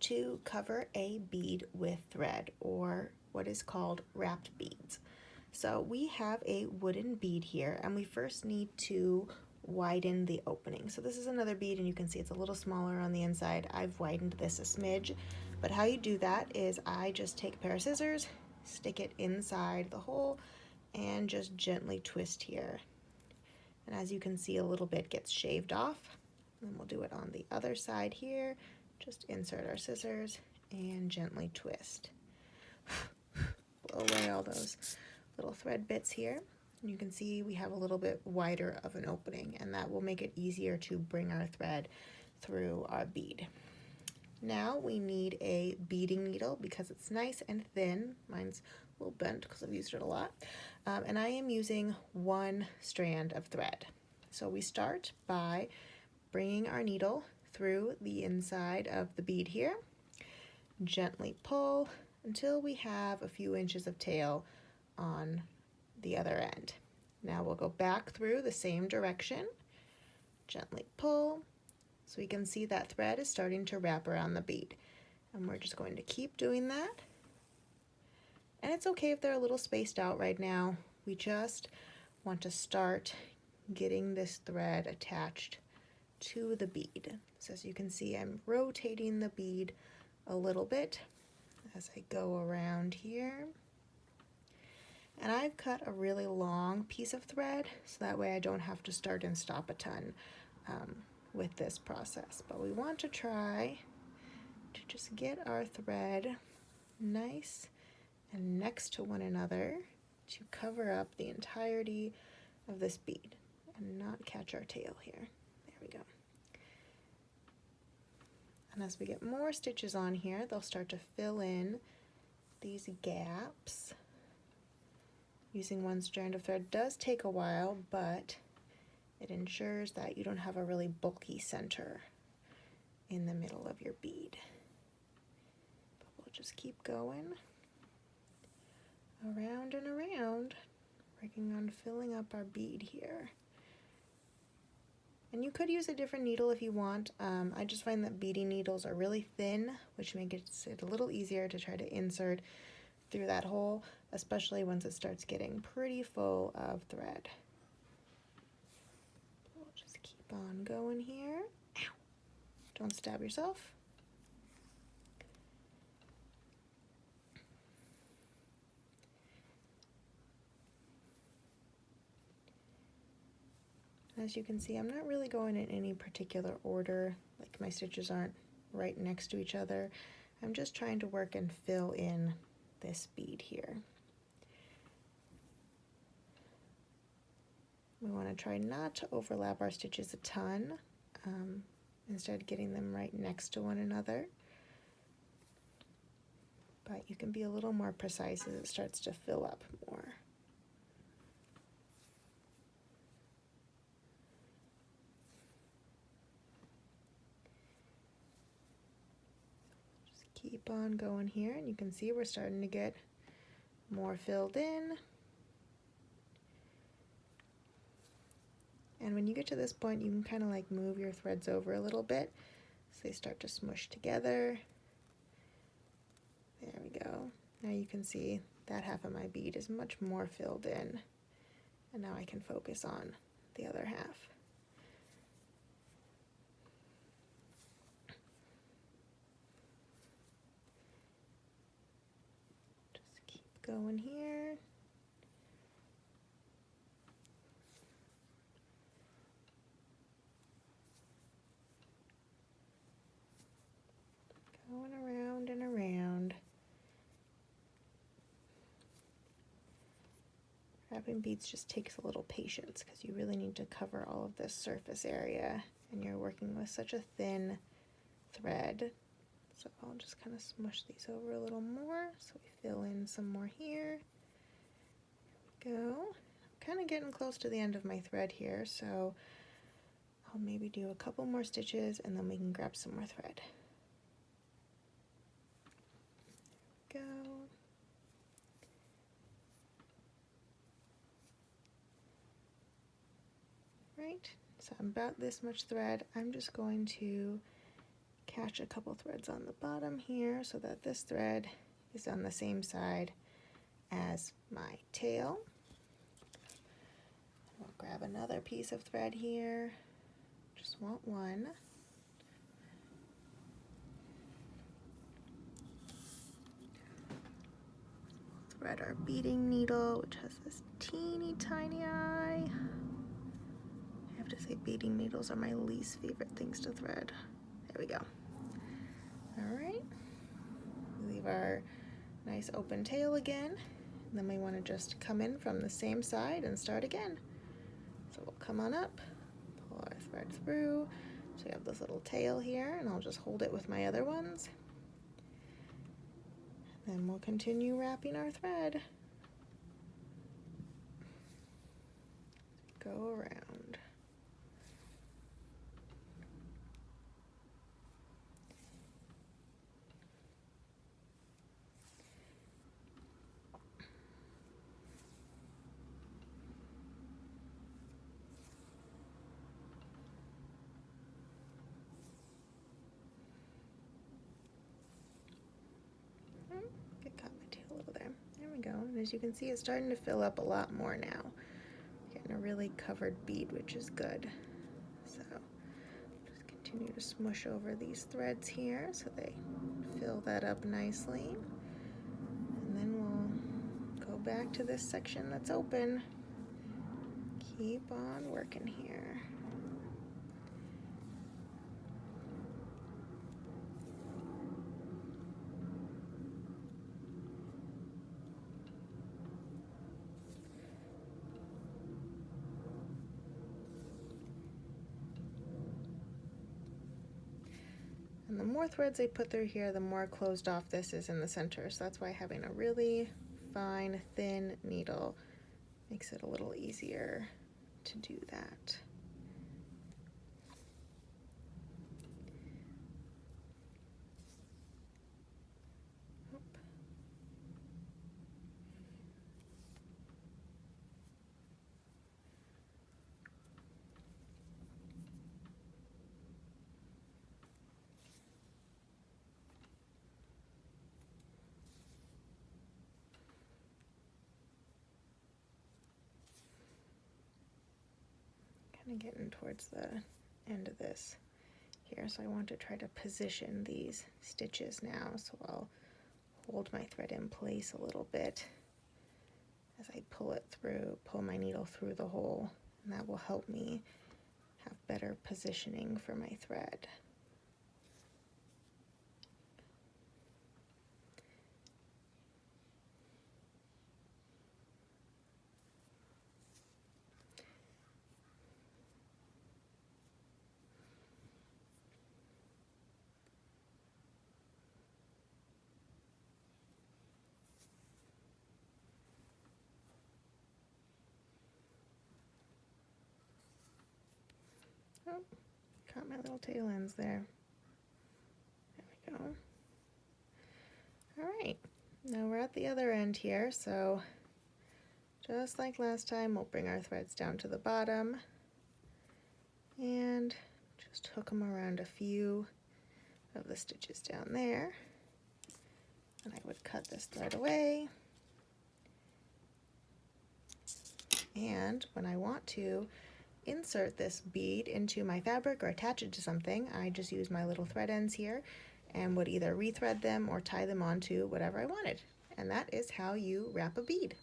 to cover a bead with thread, or what is called wrapped beads. So we have a wooden bead here, and we first need to widen the opening. So this is another bead, and you can see it's a little smaller on the inside. I've widened this a smidge, but how you do that is I just take a pair of scissors, stick it inside the hole, and just gently twist here. And as you can see, a little bit gets shaved off. And we'll do it on the other side here. Just insert our scissors and gently twist. Blow away all those little thread bits here. And you can see we have a little bit wider of an opening, and that will make it easier to bring our thread through our bead. Now we need a beading needle because it's nice and thin. Mine's a little bent because I've used it a lot. And I am using 1 strand of thread. So we start by bringing our needle through the inside of the bead here. Gently pull until we have a few inches of tail on the other end. Now we'll go back through the same direction. Gently pull. So we can see that thread is starting to wrap around the bead. And we're just going to keep doing that. And it's okay if they're a little spaced out right now. We just want to start getting this thread attached to the bead. So as you can see, I'm rotating the bead a little bit as I go around here. And I've cut a really long piece of thread, so that way I don't have to start and stop a ton with this process. But we want to try to just get our thread nice and next to one another to cover up the entirety of this bead and not catch our tail here. There we go. And as we get more stitches on here, they'll start to fill in these gaps. Using 1 strand of thread does take a while, but it ensures that you don't have a really bulky center in the middle of your bead. But we'll just keep going around and around, working on filling up our bead here. And you could use a different needle if you want. I just find that beading needles are really thin, which makes it a little easier to try to insert through that hole, especially once it starts getting pretty full of thread. We'll just keep on going here. Ow. Don't stab yourself. As you can see, I'm not really going in any particular order, like my stitches aren't right next to each other. I'm just trying to work and fill in this bead here. We want to try not to overlap our stitches a ton, instead getting them right next to one another. But you can be a little more precise as it starts to fill up more. Keep on going here, and you can see we're starting to get more filled in. And when you get to this point, you can kind of like move your threads over a little bit so they start to smush together. There we go. Now you can see that half of my bead is much more filled in. And now I can focus on the other half. Going here. Going around and around. Wrapping beads just takes a little patience because you really need to cover all of this surface area, and you're working with such a thin thread. So I'll just kind of smush these over a little more so we fill in some more here. There we go. I'm kind of getting close to the end of my thread here, so I'll maybe do a couple more stitches and then we can grab some more thread. There we go. Right, so I'm about this much thread. I'm just going to attach a couple threads on the bottom here so that this thread is on the same side as my tail. We'll grab another piece of thread here, just want one. Thread our beading needle, which has this teeny tiny eye. I have to say beading needles are my least favorite things to thread. There we go. All right, leave our nice open tail again, and then we want to just come in from the same side and start again. So we'll come on up, pull our thread through. So we have this little tail here, and I'll just hold it with my other ones. Then we'll continue wrapping our thread. Go around. Get caught my tail a little there. There we go. And as you can see, it's starting to fill up a lot more now. Getting a really covered bead, which is good. So just continue to smush over these threads here so they fill that up nicely. And then we'll go back to this section that's open. Keep on working here. And the more threads I put through here, the more closed off this is in the center. So that's why having a really fine, thin needle makes it a little easier to do that. Getting towards the end of this here, so I want to try to position these stitches now. So I'll hold my thread in place a little bit as I pull my needle through the hole, and that will help me have better positioning for my thread. Oh, caught my little tail ends there. There we go. All right, now we're at the other end here, so just like last time, we'll bring our threads down to the bottom and just hook them around a few of the stitches down there. And I would cut this thread away. And when I want to insert this bead into my fabric or attach it to something, I just use my little thread ends here and would either rethread them or tie them onto whatever I wanted. And that is how you wrap a bead.